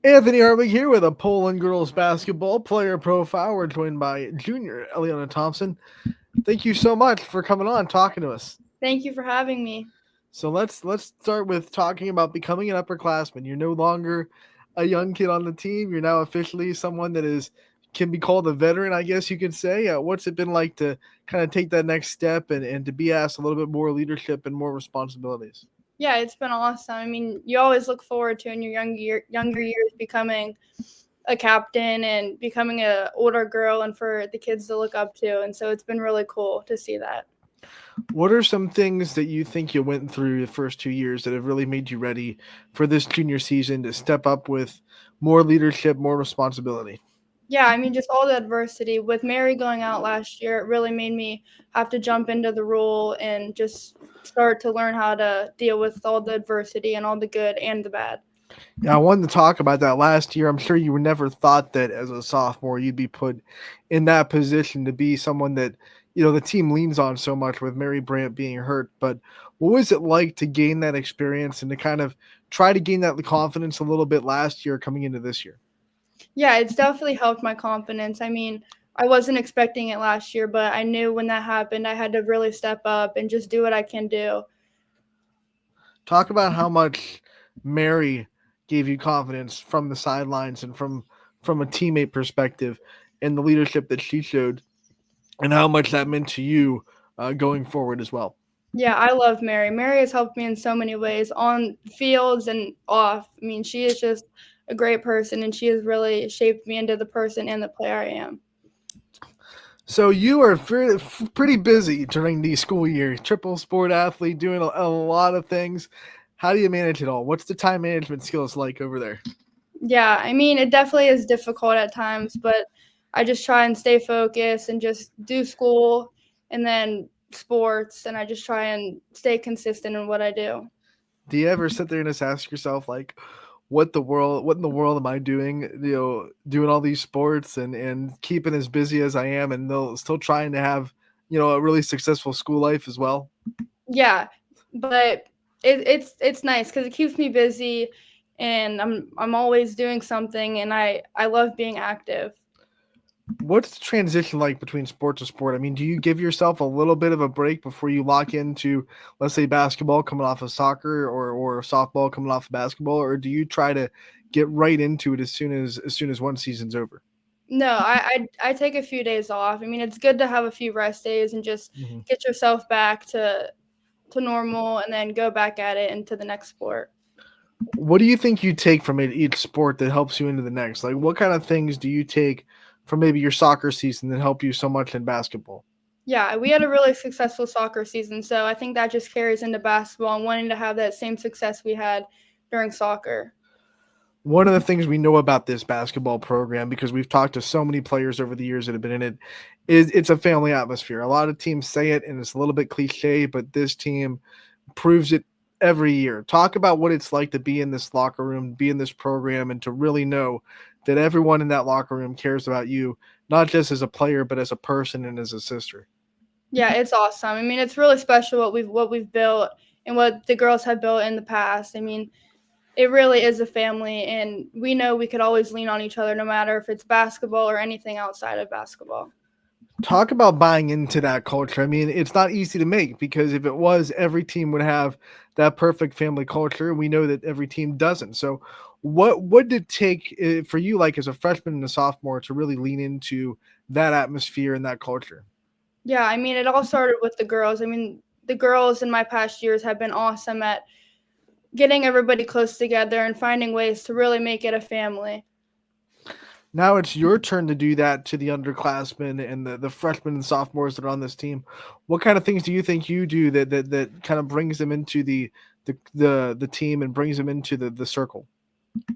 Anthony Harvick here with a Poland girls basketball player profile. We're joined by junior Eliana Thompson. Thank you so much for coming on talking to us. Thank you for having me. So let's start with talking about becoming an upperclassman. You're no longer a young kid on the team. You're now officially someone that is can be called a veteran, I guess you could say. What's it been like to kind of take that next step and to be asked a little bit more leadership and more responsibilities? Yeah, it's been awesome. I mean, you always look forward to in your younger years becoming a captain and becoming a older girl and for the kids to look up to. And so it's been really cool to see that. What are some things that you think you went through the first 2 years that have really made you ready for this junior season to step up with more leadership, more responsibility? Yeah, I mean, just all the adversity with Mary going out last year, it really made me have to jump into the role and just start to learn how to deal with all the adversity and all the good and the bad. Yeah, I wanted to talk about that last year. I'm sure you were never thought that as a sophomore you'd be put in that position to be someone that the team leans on so much with Mary Brandt being hurt. But what was it like to gain that experience and to kind of try to gain that confidence a little bit last year coming into this year? Yeah, it's definitely helped my confidence. I mean, I wasn't expecting it last year, but I knew when that happened, I had to really step up and just do what I can do. Talk about how much Mary gave you confidence from the sidelines and from a teammate perspective and the leadership that she showed and how much that meant to you going forward as well. Yeah, I love Mary. Mary has helped me in so many ways on fields and off. I mean, she is just a great person and she has really shaped me into the person and the player I am. So you are pretty busy during the school year, triple sport athlete, doing a lot of things. How do you manage it all? What's the time management skills like over there? Yeah, I mean, it definitely is difficult at times, but I just try and stay focused and just do school and then sports, and I just try and stay consistent in what I do. Do you ever sit there and just ask yourself like, what in the world am I doing? Doing all these sports and keeping as busy as I am, and though still trying to have a really successful school life as well. Yeah, but it's nice because it keeps me busy, and I'm always doing something, and I love being active. What's the transition like between sport to sport? I mean, do you give yourself a little bit of a break before you lock into, let's say, basketball coming off of soccer or softball coming off of basketball, or do you try to get right into it as soon as one season's over? No, I take a few days off. I mean, it's good to have a few rest days and just hmm get yourself back to normal, and then go back at it into the next sport. What do you think you take from each sport that helps you into the next? Like, what kind of things do you take from maybe your soccer season that help you so much in basketball? Yeah, we had a really successful soccer season, so I think that just carries into basketball and wanting to have that same success we had during soccer. One of the things we know about this basketball program, because we've talked to so many players over the years that have been in it, is it's a family atmosphere. A lot of teams say it, and it's a little bit cliche, but this team proves it every year. Talk about what it's like to be in this locker room, be in this program, and to really know that everyone in that locker room cares about you, not just as a player, but as a person and as a sister. Yeah, it's awesome. I mean, it's really special what we've built and what the girls have built in the past. I mean, it really is a family, and we know we could always lean on each other no matter if it's basketball or anything outside of basketball. Talk about buying into that culture. I mean, it's not easy to make because if it was, every team would have that perfect family culture. And we know that every team doesn't. So, what did it take for you, like as a freshman and a sophomore, to really lean into that atmosphere and that culture? Yeah, I mean, it all started with the girls. I mean, the girls in my past years have been awesome at getting everybody close together and finding ways to really make it a family. Now it's your turn to do that to the underclassmen and the freshmen and sophomores that are on this team. What kind of things do you think you do that kind of brings them into the team and brings them into the circle?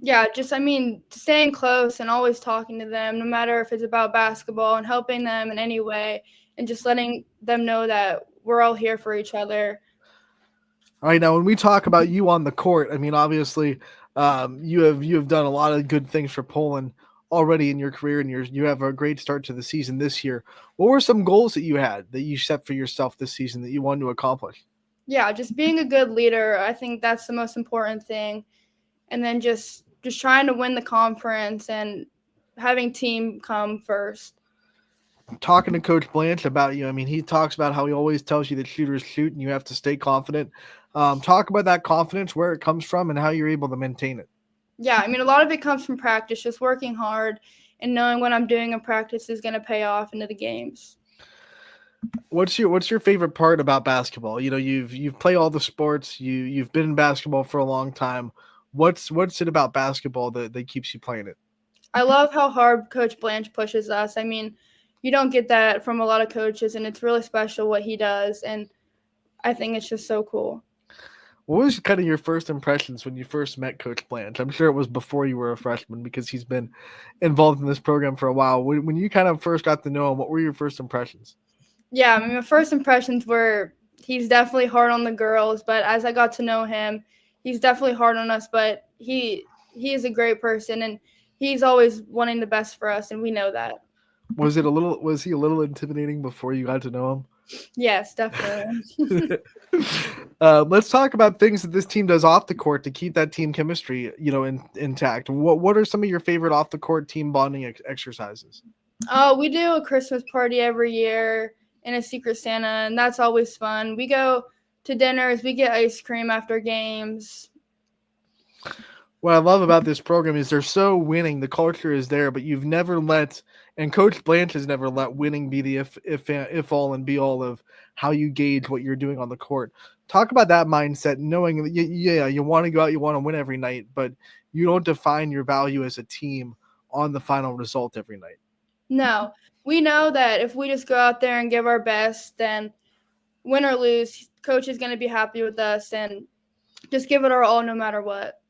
Yeah, just I mean, staying close and always talking to them, no matter if it's about basketball and helping them in any way, and just letting them know that we're all here for each other. All right, now when we talk about you on the court, I mean, obviously, you have done a lot of good things for Poland already in your career, and you have a great start to the season this year. What were some goals that you had that you set for yourself this season that you wanted to accomplish? Yeah, just being a good leader, I think that's the most important thing. And then just just trying to win the conference and having team come first. Talking to Coach Blanche about you, I mean, he talks about how he always tells you that shooters shoot and you have to stay confident. Talk about that confidence, where it comes from, and how you're able to maintain it. Yeah, I mean, a lot of it comes from practice, just working hard and knowing what I'm doing in practice is going to pay off into the games. What's your favorite part about basketball? You know, you've played all the sports. You've been in basketball for a long time. What's it about basketball that keeps you playing it? I love how hard Coach Blanche pushes us. I mean, you don't get that from a lot of coaches, and it's really special what he does, and I think it's just so cool. What was kind of your first impressions when you first met Coach Blanche? I'm sure it was before you were a freshman because he's been involved in this program for a while. When you kind of first got to know him, what were your first impressions? Yeah, I mean, my first impressions were he's definitely hard on the girls, but as I got to know him, he's definitely hard on us, but he is a great person, and he's always wanting the best for us, and we know that. Was he a little intimidating before you got to know him? Yes, definitely. Let's talk about things that this team does off the court to keep that team chemistry, intact. What are some of your favorite off the court team bonding exercises? We do a Christmas party every year and a Secret Santa, and that's always fun. We go to dinners, we get ice cream after games. What I love about this program is they're so winning. The culture is there, but you've never let, and Coach Blanche has never let winning be the if all and be all of how you gauge what you're doing on the court. Talk about that mindset, knowing that you want to go out, you want to win every night, but you don't define your value as a team on the final result every night. No, we know that if we just go out there and give our best, then win or lose, coach is going to be happy with us and just give it our all no matter what.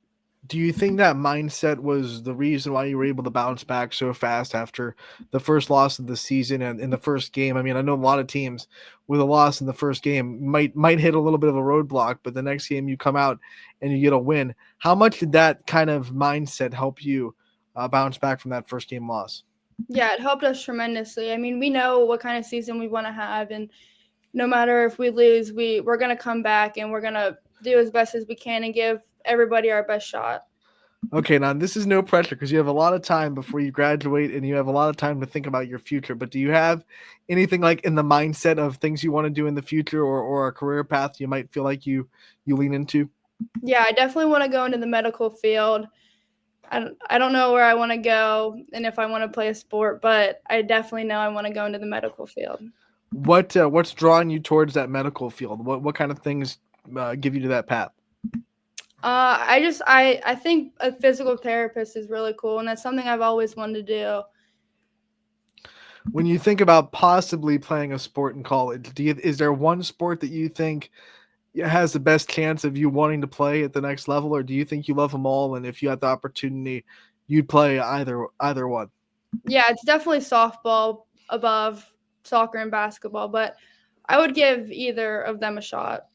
Do you think that mindset was the reason why you were able to bounce back so fast after the first loss of the season and in the first game? I mean, I know a lot of teams with a loss in the first game might hit a little bit of a roadblock, but the next game you come out and you get a win. How much did that kind of mindset help you bounce back from that first game loss? Yeah, it helped us tremendously. I mean, we know what kind of season we want to have, and no matter if we lose, we're going to come back and we're going to do as best as we can and give everybody our best shot. Okay, now this is no pressure because you have a lot of time before you graduate and you have a lot of time to think about your future. But do you have anything like in the mindset of things you want to do in the future or a career path you might feel like you lean into? Yeah, I definitely want to go into the medical field. I don't know where I want to go and if I want to play a sport, but I definitely know I want to go into the medical field. What's drawing you towards that medical field? What kind of things give you to that path? I think a physical therapist is really cool, and that's something I've always wanted to do. When you think about possibly playing a sport in college, is there one sport that you think has the best chance of you wanting to play at the next level, or do you think you love them all, and if you had the opportunity, you'd play either one? Yeah, it's definitely softball above soccer and basketball, but I would give either of them a shot.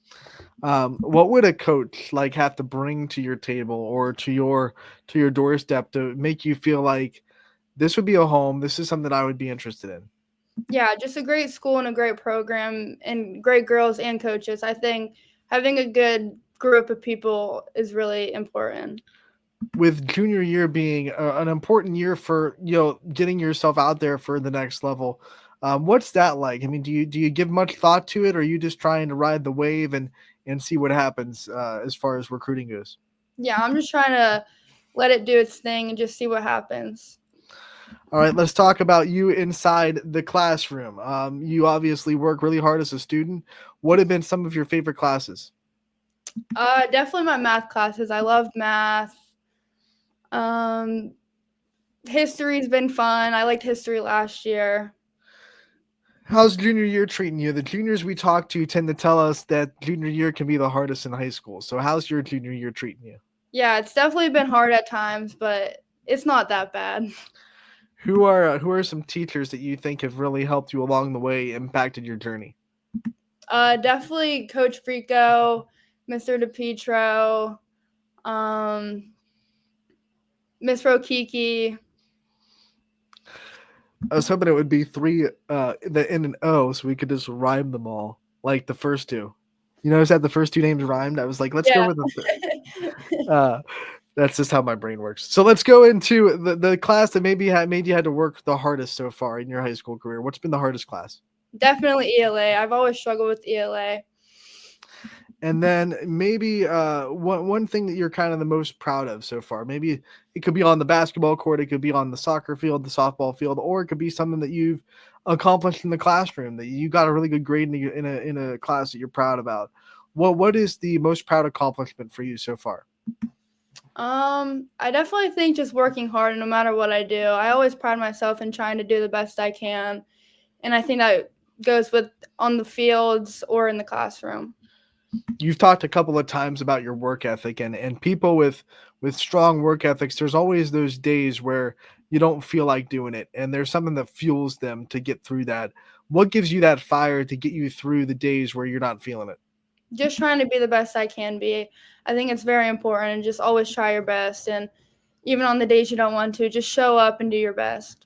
What would a coach like have to bring to your table or to your doorstep to make you feel like this would be a home? This is something I would be interested in. Yeah, just a great school and a great program and great girls and coaches. I think having a good group of people is really important. With junior year being an important year for getting yourself out there for the next level, what's that like? I mean, do you give much thought to it, or are you just trying to ride the wave and see what happens as far as recruiting goes? Yeah, I'm just trying to let it do its thing and just see what happens. All right, let's talk about you inside the classroom. You obviously work really hard as a student. What have been some of your favorite classes? Definitely my math classes. I loved math. History's been fun. I liked history last year. How's junior year treating you? The juniors we talk to tend to tell us that junior year can be the hardest in high school. So how's your junior year treating you? Yeah, it's definitely been hard at times, but it's not that bad. Who are some teachers that you think have really helped you along the way, impacted your journey? Definitely Coach Frico, Mr. DePietro, Miss Rokiki. I was hoping it would be three the N and O so we could just rhyme them all like the first two. You notice that the first two names rhymed? I was like, let's go Yeah. with the third. That's just how my brain works. So let's go into the class that maybe made you had to work the hardest so far in your high school career. What's been the hardest class? Definitely ELA. I've always struggled with ELA. And then maybe one thing that you're kind of the most proud of so far. Maybe it could be on the basketball court, it could be on the soccer field, the softball field, or it could be something that you've accomplished in the classroom that you got a really good grade in a class that you're proud about. What is the most proud accomplishment for you so far? I definitely think just working hard no matter what I do. I always pride myself in trying to do the best I can. And I think that goes with on the fields or in the classroom. You've talked a couple of times about your work ethic and people with strong work ethics, there's always those days where you don't feel like doing it and there's something that fuels them to get through that. What gives you that fire to get you through the days where you're not feeling it? Just trying to be the best I can be. I think it's very important and just always try your best. And even on the days you don't want to, just show up and do your best.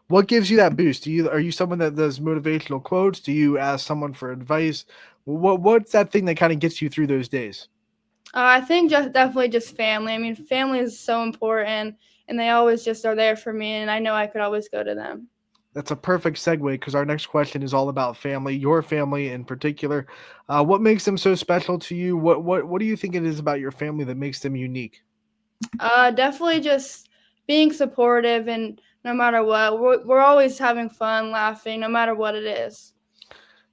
What gives you that boost? Are you someone that does motivational quotes? Do you ask someone for advice? What's that thing that kind of gets you through those days? I think definitely just family. I mean, family is so important, and they always just are there for me, and I know I could always go to them. That's a perfect segue because our next question is all about family, your family in particular. What makes them so special to you? What do you think it is about your family that makes them unique? Definitely just being supportive, and no matter what, we're always having fun, laughing, no matter what it is.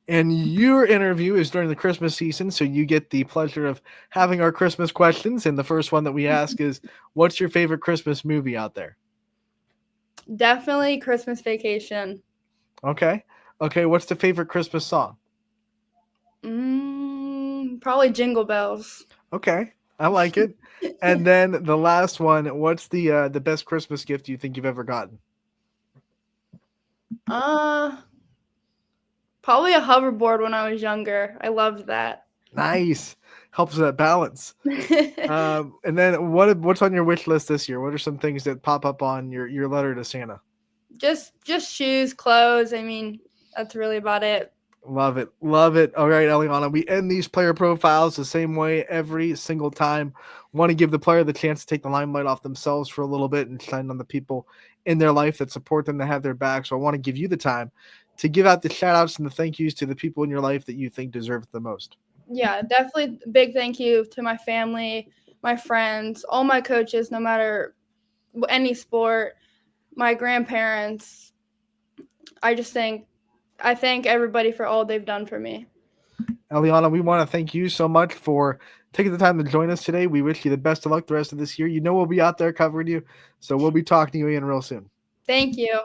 And your interview is during the Christmas season, so you get the pleasure of having our Christmas questions. And the first one that we ask is, what's your favorite Christmas movie out there? Definitely Christmas Vacation. Okay. Okay. What's the favorite Christmas song? Probably Jingle Bells. Okay. I like it. And then the last one, what's the best Christmas gift you think you've ever gotten? Uh, Probably a hoverboard when I was younger. I loved that. Nice. Helps with that balance. And then what's on your wish list this year? What are some things that pop up on your letter to Santa? just shoes, clothes. I mean, that's really about it. Love it. Love it. All right, Eliana, we end these player profiles the same way every single time. Want to give the player the chance to take the limelight off themselves for a little bit and shine on the people in their life that support them, to have their back. So I want to give you the time to give out the shout outs and the thank yous to the people in your life that you think deserve it the most. Yeah, definitely big thank you to my family, my friends, all my coaches, no matter any sport, my grandparents. I thank everybody for all they've done for me. Eliana, we want to thank you so much for taking the time to join us today. We wish you the best of luck the rest of this year. You know we'll be out there covering you, so we'll be talking to you again real soon. Thank you.